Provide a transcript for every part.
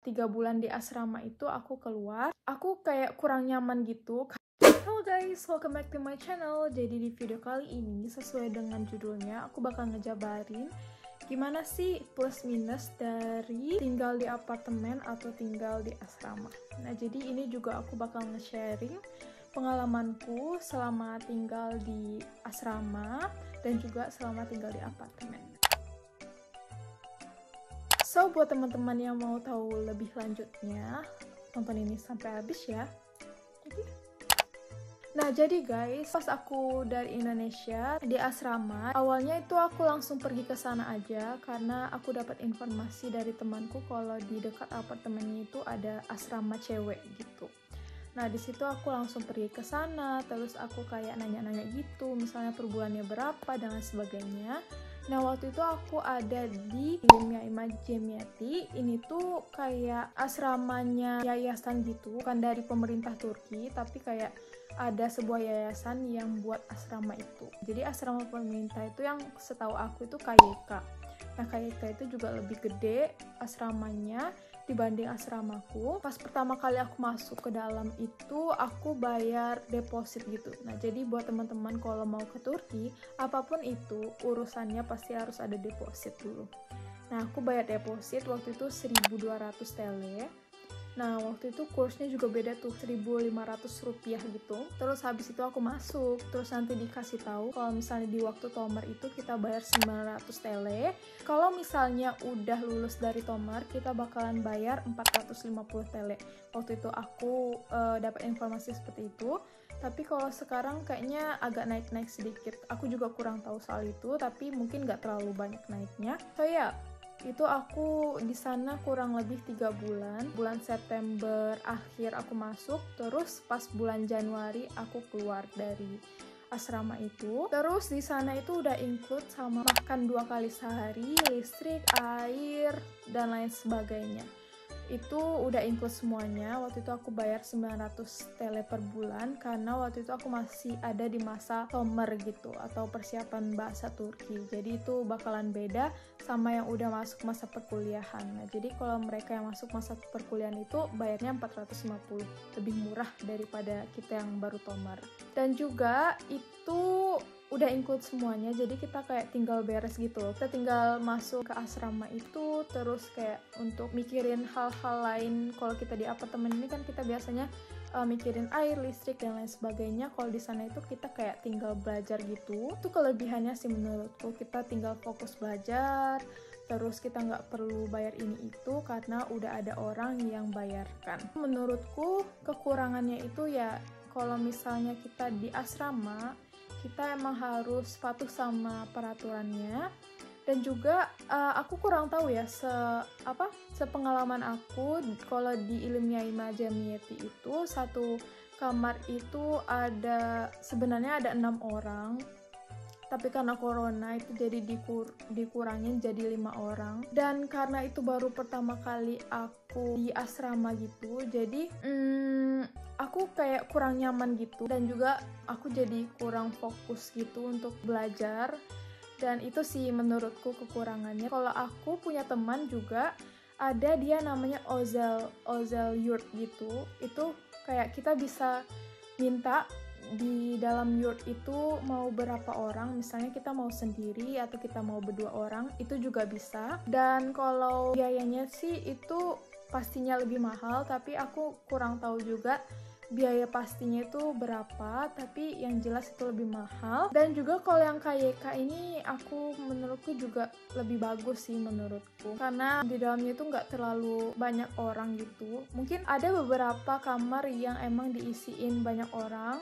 3 bulan di asrama itu aku keluar, aku kayak kurang nyaman gitu. Halo guys, welcome back to my channel. Jadi di video kali ini sesuai dengan judulnya, aku bakal ngejabarin gimana sih plus minus dari tinggal di apartemen atau tinggal di asrama. Nah, jadi ini juga aku bakal nge-sharing pengalamanku selama tinggal di asrama dan juga selama tinggal di apartemen. So, buat teman-teman yang mau tahu lebih lanjutnya, tonton ini sampai habis ya. Nah, jadi guys, pas aku dari Indonesia di asrama, awalnya itu aku langsung pergi ke sana aja karena aku dapat informasi dari temanku kalau di dekat apartemennya itu ada asrama cewek gitu. Nah, di situ aku langsung pergi ke sana, terus aku kayak nanya-nanya gitu, misalnya per bulannya berapa dan lain sebagainya. Nah, waktu itu aku ada di Ilimya Imam Cemiyeti. Ini tuh kayak asramanya yayasan gitu, bukan dari pemerintah Turki, tapi kayak ada sebuah yayasan yang buat asrama itu. Jadi asrama pemerintah itu yang setahu aku itu KYK. Nah, KYK itu juga lebih gede asramanya dibanding asramaku. Pas pertama kali aku masuk ke dalam itu, aku bayar deposit gitu. Nah, jadi buat teman-teman kalau mau ke Turki, apapun itu, urusannya pasti harus ada deposit dulu. Nah, aku bayar deposit waktu itu 1.200 TL. Nah, waktu itu kursnya juga beda tuh, 1.500 rupiah gitu. Terus habis itu aku masuk, terus nanti dikasih tahu kalau misalnya di waktu Tomar itu kita bayar 900 TL. Kalau misalnya udah lulus dari Tomar, kita bakalan bayar 450 TL. Waktu itu aku dapat informasi seperti itu. Tapi kalau sekarang kayaknya agak naik-naik sedikit. Aku juga kurang tahu soal itu, tapi mungkin nggak terlalu banyak naiknya. So ya, itu aku di sana kurang lebih 3 bulan. Bulan September akhir aku masuk, terus pas bulan Januari aku keluar dari asrama itu. Terus di sana itu udah include sama makan 2 kali sehari, listrik, air, dan lain sebagainya. Itu udah include semuanya. Waktu itu aku bayar 900 TL per bulan karena waktu itu aku masih ada di masa Tomar gitu atau persiapan bahasa Turki. Jadi itu bakalan beda sama yang udah masuk masa perkuliahan. Nah, jadi kalau mereka yang masuk masa perkuliahan itu bayarnya 450, lebih murah daripada kita yang baru Tomar. Dan juga itu udah include semuanya, jadi kita kayak tinggal beres gitu loh. Kita tinggal masuk ke asrama itu, terus kayak untuk mikirin hal-hal lain. Kalau kita di apartemen ini kan kita biasanya mikirin air, listrik, dan lain sebagainya. Kalau di sana itu kita kayak tinggal belajar gitu. Itu kelebihannya sih menurutku, kita tinggal fokus belajar, terus kita nggak perlu bayar ini itu karena udah ada orang yang bayarkan. Menurutku kekurangannya itu ya kalau misalnya kita di asrama, kita emang harus patuh sama peraturannya. Dan juga aku kurang tahu ya sepengalaman aku kalau di Ilimya Imam Cemiyeti itu satu kamar itu sebenarnya ada 6 orang. Tapi karena corona itu jadi dikurangin jadi 5 orang. Dan karena itu baru pertama kali aku di asrama gitu, jadi aku kayak kurang nyaman gitu. Dan juga aku jadi kurang fokus gitu untuk belajar. Dan itu sih menurutku kekurangannya. Kalau aku punya teman juga, ada dia namanya Ozel Yurt gitu. Itu kayak kita bisa minta di dalam yurt itu mau berapa orang, misalnya kita mau sendiri atau kita mau berdua orang, itu juga bisa. Dan kalau biayanya sih itu pastinya lebih mahal, tapi aku kurang tahu juga biaya pastinya itu berapa, tapi yang jelas itu lebih mahal. Dan juga kalau yang KYK ini menurutku juga lebih bagus sih menurutku, karena di dalamnya itu nggak terlalu banyak orang gitu. Mungkin ada beberapa kamar yang emang diisiin banyak orang,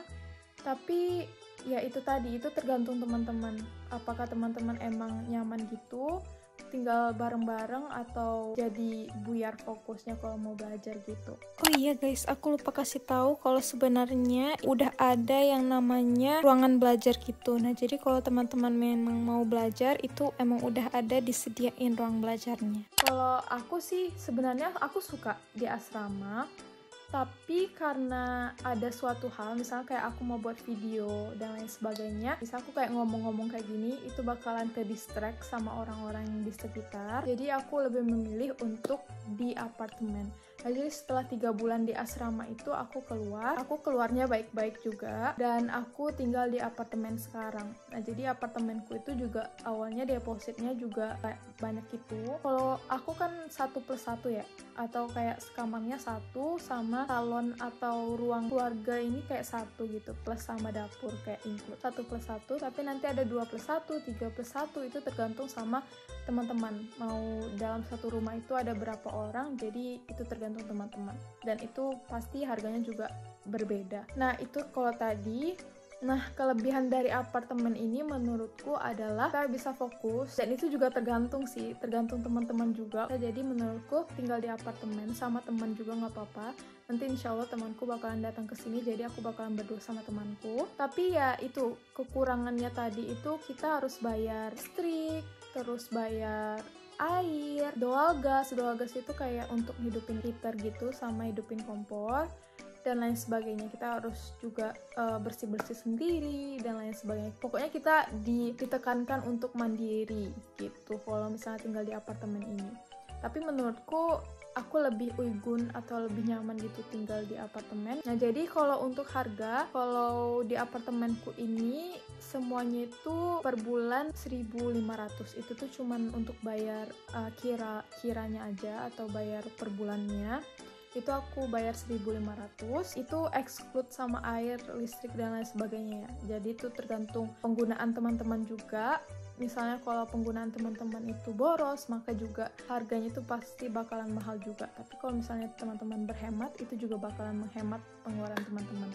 tapi ya itu tadi, itu tergantung teman-teman. Apakah teman-teman emang nyaman gitu tinggal bareng-bareng atau jadi buyar fokusnya kalau mau belajar gitu. Oh iya guys, aku lupa kasih tahu kalau sebenarnya udah ada yang namanya ruangan belajar gitu. Nah, jadi kalau teman-teman memang mau belajar itu emang udah ada disediain ruang belajarnya. Kalau aku sih sebenarnya aku suka di asrama Tapi karena ada suatu hal, misalnya kayak aku mau buat video dan lain sebagainya, bisa aku kayak ngomong-ngomong kayak gini, itu bakalan ke distract sama orang-orang yang di sekitar. Jadi aku lebih memilih untuk di apartemen. Nah, jadi setelah 3 bulan di asrama itu aku keluarnya baik-baik juga, dan aku tinggal di apartemen sekarang. Nah, jadi apartemenku itu juga awalnya depositnya juga banyak gitu. Kalau aku kan 1+1 ya, atau kayak sekamarnya 1 sama salon atau ruang keluarga ini kayak 1 gitu, plus sama dapur kayak include 1+1, tapi nanti ada 2+1, 3+1, itu tergantung sama teman-teman mau dalam satu rumah itu ada berapa orang, jadi itu tergantung teman-teman, dan itu pasti harganya juga berbeda. Nah, itu kalau tadi. Nah, kelebihan dari apartemen ini menurutku adalah kita bisa fokus, dan itu juga tergantung teman-teman juga. Jadi menurutku tinggal di apartemen sama teman juga nggak apa-apa. Nanti insya Allah temanku bakalan datang ke sini, jadi aku bakalan berdua sama temanku. Tapi ya itu, kekurangannya tadi itu kita harus bayar listrik, terus bayar air, doal gas itu kayak untuk hidupin heater gitu, sama hidupin kompor dan lain sebagainya. Kita harus juga bersih-bersih sendiri dan lain sebagainya. Pokoknya kita ditekankan untuk mandiri gitu kalau misalnya tinggal di apartemen ini. Tapi menurutku aku lebih uygun atau lebih nyaman gitu tinggal di apartemen. Nah, jadi kalau untuk harga, kalau di apartemenku ini semuanya itu per bulan 1.500. Itu tuh cuman untuk bayar kiranya aja atau bayar per bulannya. Itu aku bayar 1.500, itu exclude sama air, listrik, dan lain sebagainya ya. Jadi itu tergantung penggunaan teman-teman juga. Misalnya kalau penggunaan teman-teman itu boros, maka juga harganya itu pasti bakalan mahal juga. Tapi kalau misalnya teman-teman berhemat, itu juga bakalan menghemat pengeluaran teman-teman.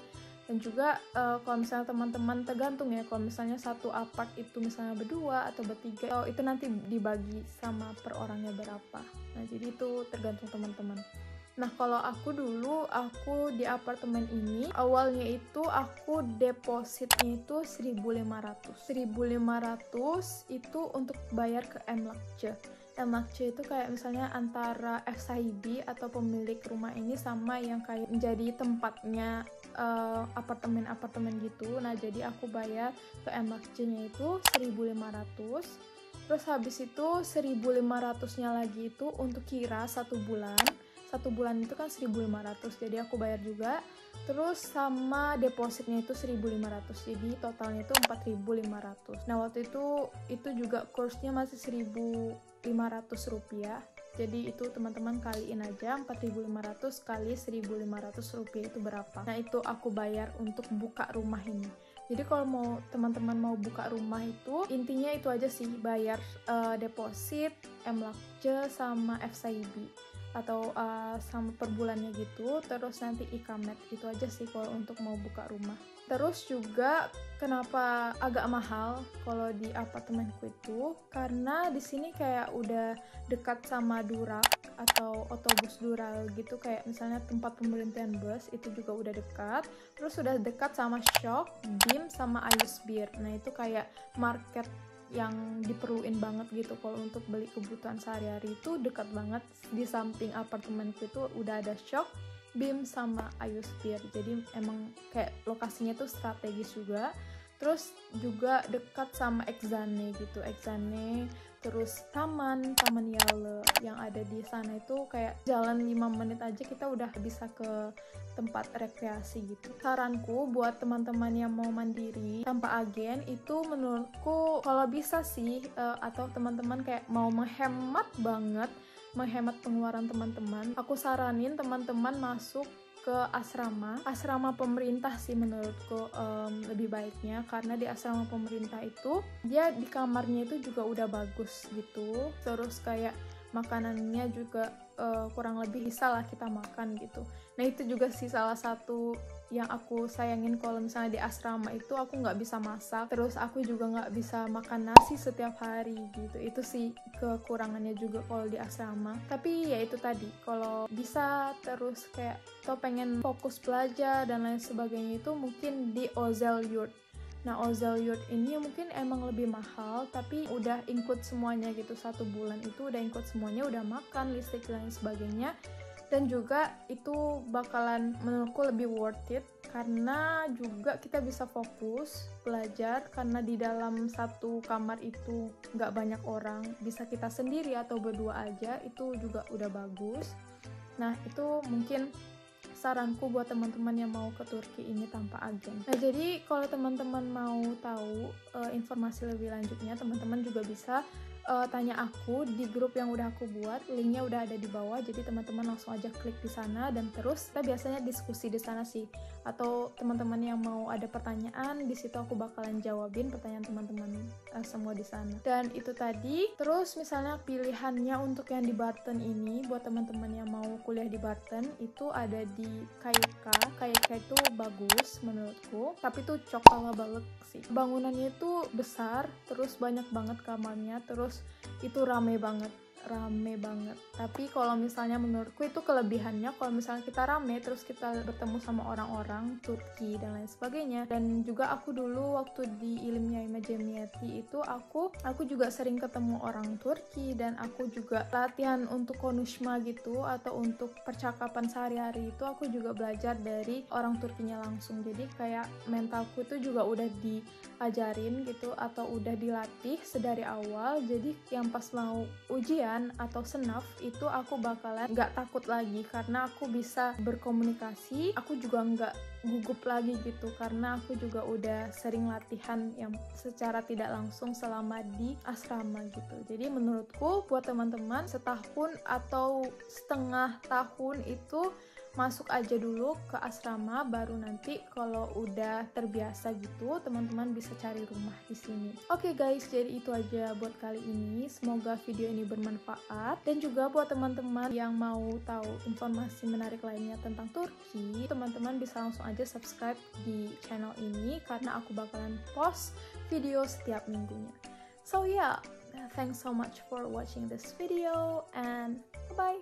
Dan juga kalau misalnya teman-teman tergantung ya, kalau misalnya satu apart itu misalnya berdua atau bertiga, itu nanti dibagi sama per orangnya berapa. Nah, jadi itu tergantung teman-teman. Nah, kalau aku di apartemen ini, awalnya itu aku depositnya itu 1.500. 1.500 itu untuk bayar ke MLAKCE. MLAKCE itu kayak misalnya antara FSIB atau pemilik rumah ini sama yang kayak menjadi tempatnya apartemen-apartemen gitu. Nah, jadi aku bayar ke MLAKCE-nya itu 1.500. Terus habis itu 1.500-nya lagi itu untuk kira 1 bulan. 1 bulan itu kan 1.500, jadi aku bayar juga. Terus sama depositnya itu 1.500, jadi totalnya itu 4.500. Nah, waktu itu juga kursnya masih 1.500 rupiah. Jadi itu teman-teman kaliin aja 4.500 kali 1.500 rupiah itu berapa. Nah, itu aku bayar untuk buka rumah ini. Jadi kalau teman-teman mau buka rumah itu intinya itu aja sih, bayar deposit, MLAKCE sama FSIB atau sama per bulannya gitu, terus nanti ikamet, itu aja sih kalau untuk mau buka rumah. Terus juga kenapa agak mahal kalau di apartemenku itu, karena di sini kayak udah dekat sama Durak atau otobus Dural gitu, kayak misalnya tempat pemberhentian bus itu juga udah dekat. Terus udah dekat sama Shok, BIM sama Ayusbir. Nah, itu kayak market yang diperluin banget gitu. Kalau untuk beli kebutuhan sehari-hari itu dekat banget. Di samping apartemenku itu udah ada Shok, BIM sama Ayusbir. Jadi emang kayak lokasinya tuh strategis juga. Terus juga dekat sama Exane gitu, Exane. Terus Taman Yale yang ada di sana itu kayak jalan 5 menit aja kita udah bisa ke tempat rekreasi gitu. Saranku buat teman-teman yang mau mandiri tanpa agen itu menurutku kalau bisa sih, atau teman-teman kayak mau menghemat pengeluaran teman-teman, aku saranin teman-teman masuk ke asrama pemerintah sih menurutku lebih baiknya, karena di asrama pemerintah itu dia di kamarnya itu juga udah bagus gitu, terus kayak makanannya juga kurang lebih bisa lah kita makan gitu. Nah, itu juga sih salah satu yang aku sayangin kalau misalnya di asrama itu aku nggak bisa masak, terus aku juga nggak bisa makan nasi setiap hari gitu. Itu sih kekurangannya juga kalau di asrama. Tapi ya itu tadi, kalau bisa terus kayak atau pengen fokus belajar dan lain sebagainya itu mungkin di Ozel Yurt. Nah, Ozel Yurt ini mungkin emang lebih mahal, tapi udah include semuanya gitu. 1 bulan itu udah include semuanya, udah makan, listrik dan lain sebagainya. dan juga itu bakalan menurutku lebih worth it karena juga kita bisa fokus belajar, karena di dalam satu kamar itu nggak banyak orang, bisa kita sendiri atau berdua aja, itu juga udah bagus. Nah itu mungkin saranku buat teman-teman yang mau ke Turki ini tanpa agen. Nah jadi kalau teman-teman mau tahu informasi lebih lanjutnya, teman-teman juga bisa tanya aku di grup yang udah aku buat, linknya udah ada di bawah, jadi teman-teman langsung aja klik di sana dan terus kita biasanya diskusi di sana sih. Atau teman-teman yang mau ada pertanyaan, di situ aku bakalan jawabin pertanyaan teman-teman semua di sana. Dan itu tadi. Terus misalnya pilihannya untuk yang di Barton ini, buat teman-teman yang mau kuliah di Barton, itu ada di KYK. KYK itu bagus menurutku, tapi itu coklat banget sih. Bangunannya itu besar, terus banyak banget kamarnya, terus itu rame banget. Tapi kalau misalnya menurutku itu kelebihannya, kalau misalnya kita rame terus kita bertemu sama orang-orang Turki dan lain sebagainya. Dan juga aku dulu waktu di Ilimya Cemiyeti itu aku juga sering ketemu orang Turki, dan aku juga latihan untuk konuşma gitu atau untuk percakapan sehari-hari itu aku juga belajar dari orang Turkinya langsung. Jadi kayak mentalku itu juga udah diajarin gitu atau udah dilatih sedari awal. Jadi yang pas mau ujian atau senaf itu aku bakalan nggak takut lagi karena aku bisa berkomunikasi. Aku juga nggak gugup lagi gitu karena aku juga udah sering latihan yang secara tidak langsung selama di asrama gitu. Jadi menurutku buat teman-teman setahun atau setengah tahun itu masuk aja dulu ke asrama, baru nanti kalau udah terbiasa gitu teman-teman bisa cari rumah di sini. Oke guys, jadi itu aja buat kali ini. Semoga video ini bermanfaat, dan juga buat teman-teman yang mau tahu informasi menarik lainnya tentang Turki, teman-teman bisa langsung aja subscribe di channel ini karena aku bakalan post video setiap minggunya. So yeah, thanks so much for watching this video and bye-bye.